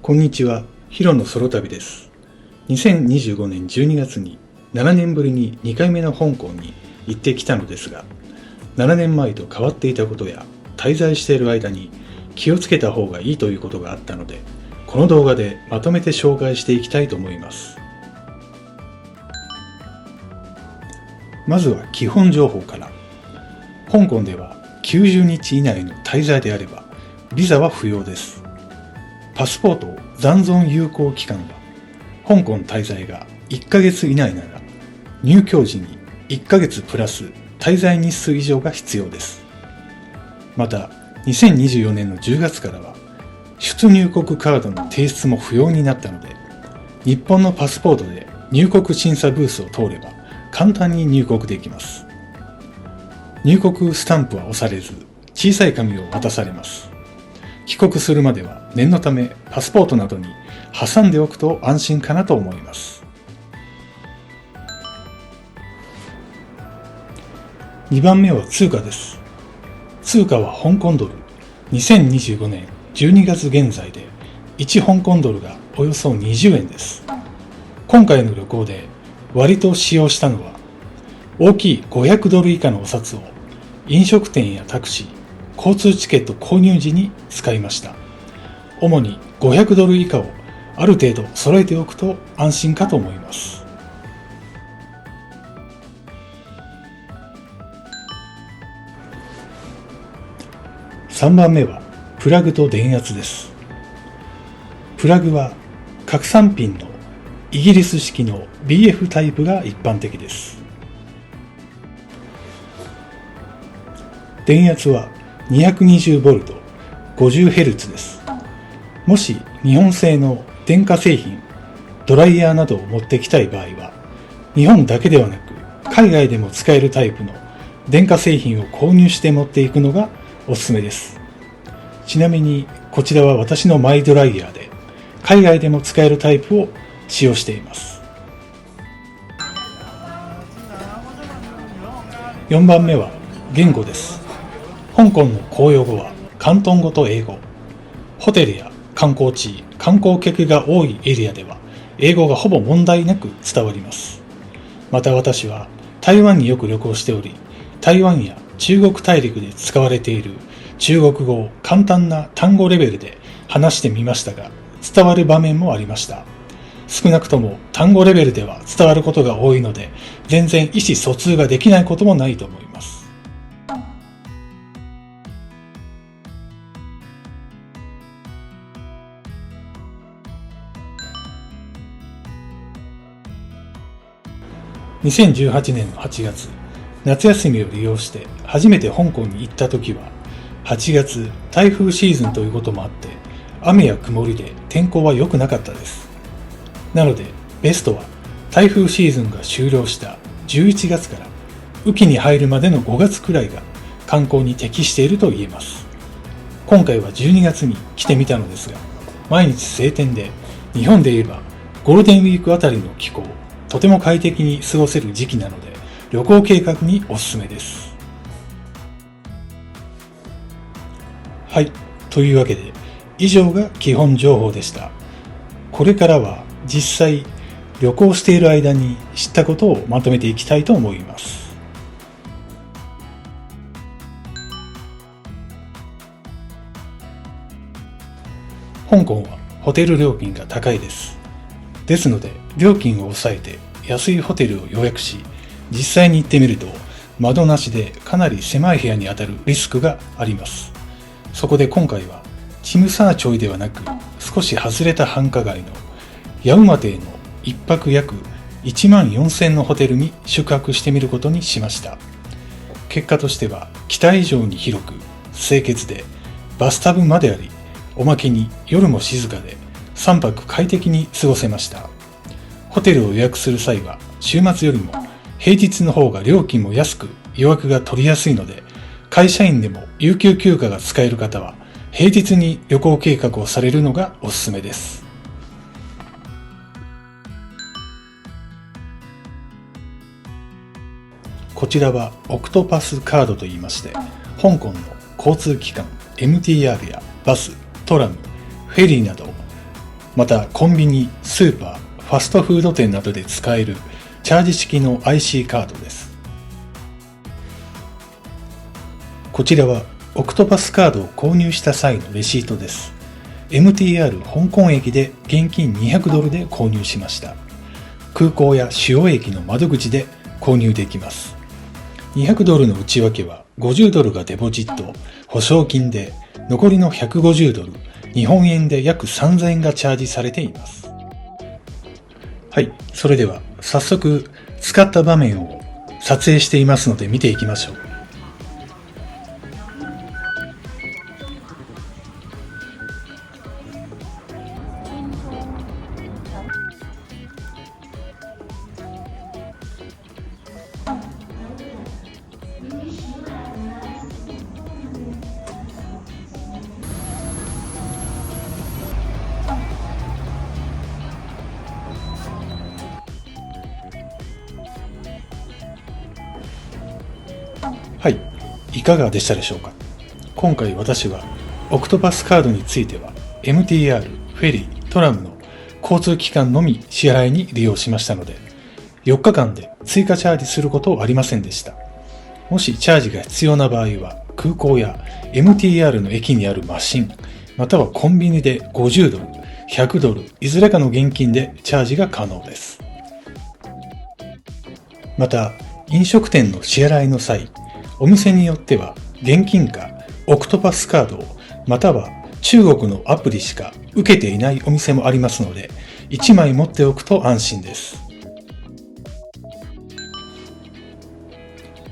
こんにちは、ヒロのソロ旅です。2025年12月に7年ぶりに2回目の香港に行ってきたのですが、7年前と変わっていたことや滞在している間に気をつけた方がいいということがあったので、この動画でまとめて紹介していきたいと思います。まずは基本情報から。香港では90日以内の滞在であればビザは不要です。パスポート残存有効期間は香港滞在が1ヶ月以内なら入境時に1ヶ月プラス滞在日数以上が必要です。また2024年の10月からは出入国カードの提出も不要になったので、日本のパスポートで入国審査ブースを通れば簡単に入国できます。入国スタンプは押されず、小さい紙を渡されます。帰国するまでは念のためパスポートなどに挟んでおくと安心かなと思います。2番目は通貨です。通貨は香港ドル。2025年12月現在で1香港ドルがおよそ20円です。今回の旅行で割と使用したのは、大きい500ドル以下のお札を飲食店やタクシー、交通チケット購入時に使いました。主に500ドル以下をある程度揃えておくと安心かと思います。3番目はプラグと電圧です。プラグは拡散ピンのイギリス式の BF タイプが一般的です。電圧は 220V、50Hz です。もし日本製の電化製品、ドライヤーなどを持ってきたい場合は、日本だけではなく海外でも使えるタイプの電化製品を購入して持っていくのがおすすめです。ちなみにこちらは私のマイドライヤーで、海外でも使えるタイプを使用しています。4番目は言語です。香港の公用語は広東語と英語。ホテルや観光地、観光客が多いエリアでは英語がほぼ問題なく伝わります。また私は台湾によく旅行しており、台湾や中国大陸で使われている中国語を簡単な単語レベルで話してみましたが、伝わる場面もありました。少なくとも単語レベルでは伝わることが多いので、全然意思疎通ができないこともないと思います。2018年の8月、夏休みを利用して初めて香港に行った時は、8月台風シーズンということもあって、雨や曇りで天候は良くなかったです。なのでベストは台風シーズンが終了した11月から雨季に入るまでの5月くらいが観光に適していると言えます。今回は12月に来てみたのですが、毎日晴天で、日本で言えばゴールデンウィークあたりの気候、とても快適に過ごせる時期なので、旅行計画におすすめです。はい、というわけで以上が基本情報でした。これからは実際旅行している間に知ったことをまとめていきたいと思います。香港はホテル料金が高いです。ですので料金を抑えて安いホテルを予約し、実際に行ってみると窓なしでかなり狭い部屋に当たるリスクがあります。そこで今回はチムサーチョイではなく、少し外れた繁華街のヤウマ邸の一泊約14,000のホテルに宿泊してみることにしました。結果としては期待以上に広く清潔で、バスタブまであり、おまけに夜も静かで3泊快適に過ごせました。ホテルを予約する際は週末よりも平日の方が料金も安く予約が取りやすいので、会社員でも有給休暇が使える方は平日に旅行計画をされるのがおすすめです。こちらはオクトパスカードといいまして、香港の交通機関 MTR やバス、トラム、フェリーなどまたコンビニ、スーパー、ファストフード店などで使えるチャージ式の IC カードです。こちらはオクトパスカードを購入した際のレシートです。MTR 香港駅で現金200ドルで購入しました。空港や主要駅の窓口で購入できます。200ドルの内訳は50ドルがデポジット、保証金で、残りの150ドル、日本円で約3000円がチャージされています。はい、それでは早速使った場面を撮影していますので見ていきましょう。はい、いかがでしたでしょうか。今回私はオクトパスカードについては MTR、フェリー、トラムの交通機関のみ支払いに利用しましたので、4日間で追加チャージすることはありませんでした。もしチャージが必要な場合は空港や MTR の駅にあるマシン、またはコンビニで50ドル、100ドル、いずれかの現金でチャージが可能です。また、飲食店の支払いの際、お店によっては現金かオクトパスカードをまたは中国のアプリしか受けていないお店もありますので、1枚持っておくと安心です。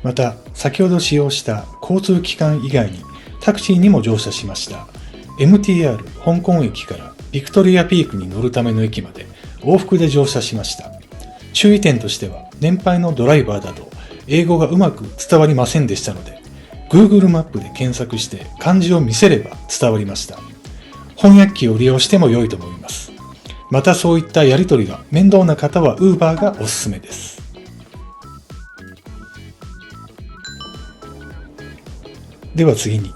また先ほど使用した交通機関以外にタクシーにも乗車しました。 MTR 香港駅からビクトリアピークに乗るための駅まで往復で乗車しました。注意点としては、年配のドライバーだと英語がうまく伝わりませんでしたので、Google マップで検索して漢字を見せれば伝わりました。翻訳機を利用しても良いと思います。またそういったやり取りが面倒な方は Uber がおすすめです。では次に、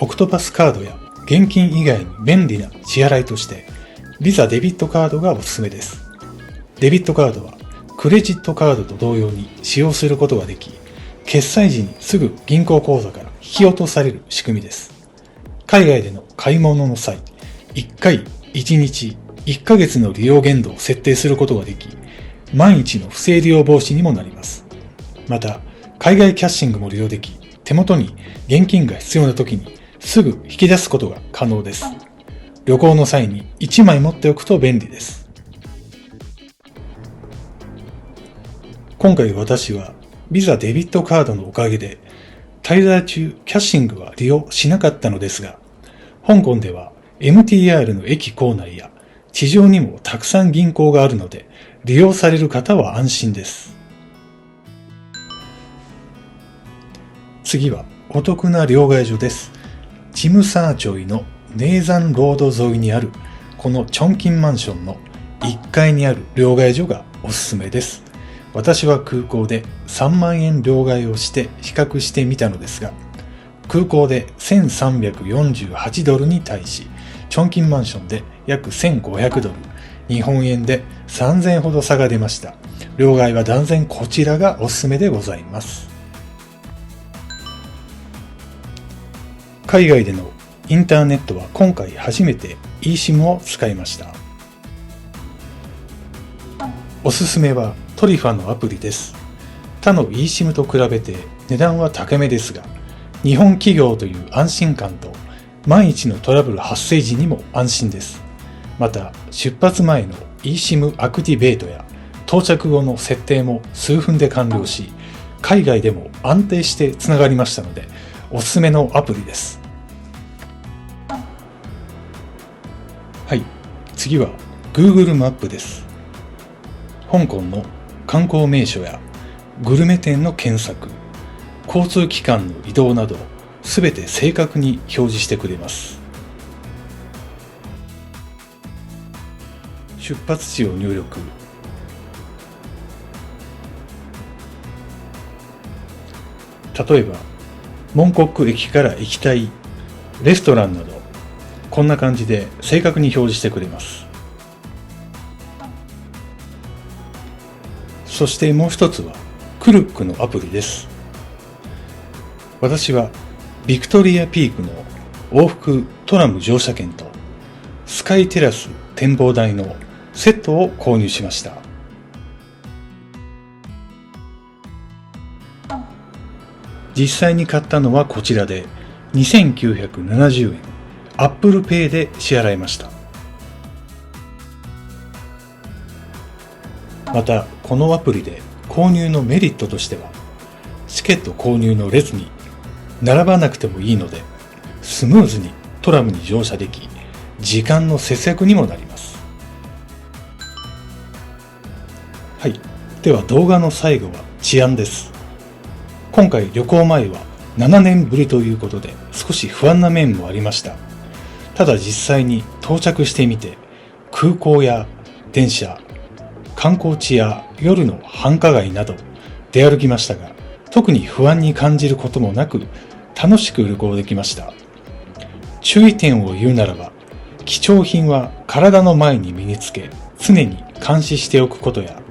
オクトパスカードや現金以外に便利な支払いとして、ビザデビットカードがおすすめです。デビットカードはクレジットカードと同様に使用することができ、決済時にすぐ銀行口座から引き落とされる仕組みです。海外での買い物の際、1回、1日、1ヶ月の利用限度を設定することができ、万一の不正利用防止にもなります。また、海外キャッシングも利用でき、手元に現金が必要な時にすぐ引き出すことが可能です。旅行の際に1枚持っておくと便利です。今回私はビザデビットカードのおかげで滞在中キャッシングは利用しなかったのですが、香港では MTR の駅構内や地上にもたくさん銀行があるので、利用される方は安心です。次はお得な両替所です。チムサーチョイのネーザンロード沿いにあるこのチョンキンマンションの1階にある両替所がおすすめです。私は空港で3万円両替をして比較してみたのですが、空港で1348ドルに対し、チョンキンマンションで約1500ドル、日本円で3000円ほど差が出ました。両替は断然こちらがおすすめでございます。海外でのインターネットは今回初めて eSIM を使いました。おすすめはトリファのアプリです。他の eSIM と比べて値段は高めですが、日本企業という安心感と万一のトラブル発生時にも安心です。また出発前の eSIM アクティベートや到着後の設定も数分で完了し、海外でも安定してつながりましたので、おすすめのアプリです。はい、次は Google マップです。香港の観光名所やグルメ店の検索、交通機関の移動などすべて正確に表示してくれます。出発地を入力、例えばモンコック駅から行きたいレストランなど、こんな感じで正確に表示してくれます。そしてもう一つはクルックのアプリです。私はビクトリアピークの往復トラム乗車券とスカイテラス展望台のセットを購入しました。実際に買ったのはこちらで2970円、Apple Pay で支払いました。またこのアプリで購入のメリットとしては、チケット購入の列に並ばなくてもいいのでスムーズにトラムに乗車でき、時間の節約にもなります。はい、では動画の最後は治安です。今回旅行前は7年ぶりということで少し不安な面もありました。ただ実際に到着してみて、空港や電車、観光地や夜の繁華街など出歩きましたが、特に不安に感じることもなく楽しく旅行できました。注意点を言うならば、貴重品は体の前に身につけ常に監視しておくことや、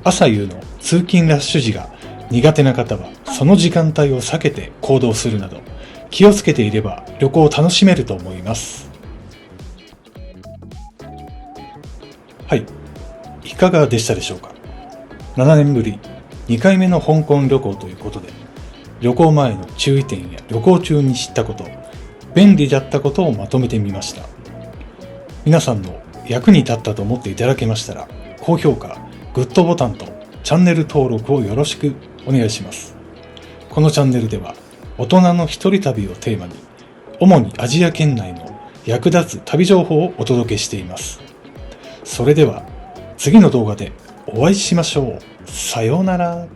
朝夕の通勤ラッシュ時が苦手な方はその時間帯を避けて行動するなど、気をつけていれば旅行を楽しめると思います。はい、いかがでしたでしょうか。7年ぶり2回目の香港旅行ということで、旅行前の注意点や旅行中に知ったこと、便利だったことをまとめてみました。皆さんの役に立ったと思っていただけましたら、高評価、グッドボタンとチャンネル登録をよろしくお願いします。このチャンネルでは大人の一人旅をテーマに、主にアジア圏内の役立つ旅情報をお届けしています。それでは次の動画でお会いしましょう。さようなら。